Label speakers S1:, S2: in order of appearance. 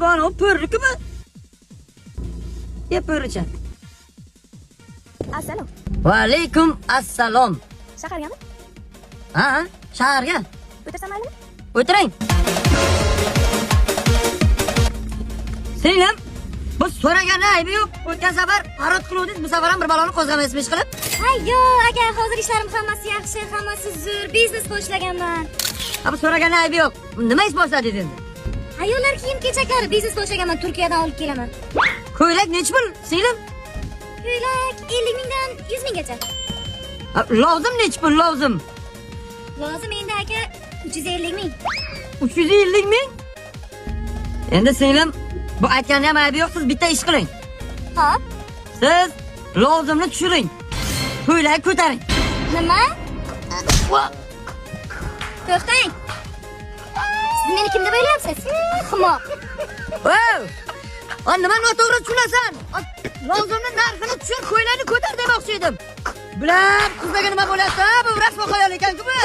S1: bana pörrükü mü? Pörrüçen.
S2: Assalom.
S1: Va alaykum assalom.
S2: Shahargami?
S1: Ha, shaharga.
S2: O'tirsam maylimi?
S1: O'tiring. Singlim, bu so'ragan aybi yo'q. O'tgan safar parod qiluvdingiz, bu safar ham bir baloni qo'zg'amaysiz ish qilib.
S2: Yo, aka, hozir ishlarim hammasi yaxshi, hammasi zo'r, biznes boshlaganman.
S1: Ha, bu so'ragan aybi yo'q. Nima ish boshladingiz endi?
S2: Ayollar kiyim-kechaklari biznes boshlaganman, Turkiyadan olib kelaman.
S1: Ko'ylak necha pul, singlim?
S2: Ko'ylak 50 mingdan 100 minggacha.
S1: Lozim necha pul, lozim?
S2: Lozim endi aka 350 ming.
S1: 350 ming? Endi singlim, bu aytganda ham aybi yo'q, siz bitta ish qiling.
S2: Hop.
S1: Siz lozimni tushiring. Ko'ylak ko'taring.
S2: Nima? To'xtang. Siz meni kim deb o'ylayapsiz? Ahmoq.
S1: Voy! Nima noto'g'ri tushunasan? Lozimni narxini tushir, ko'ylakni ko'tar demoqchi edim. Bilab, qizlarga nima bo'lyapti? Bu rasmo xayol ekan-ku bu.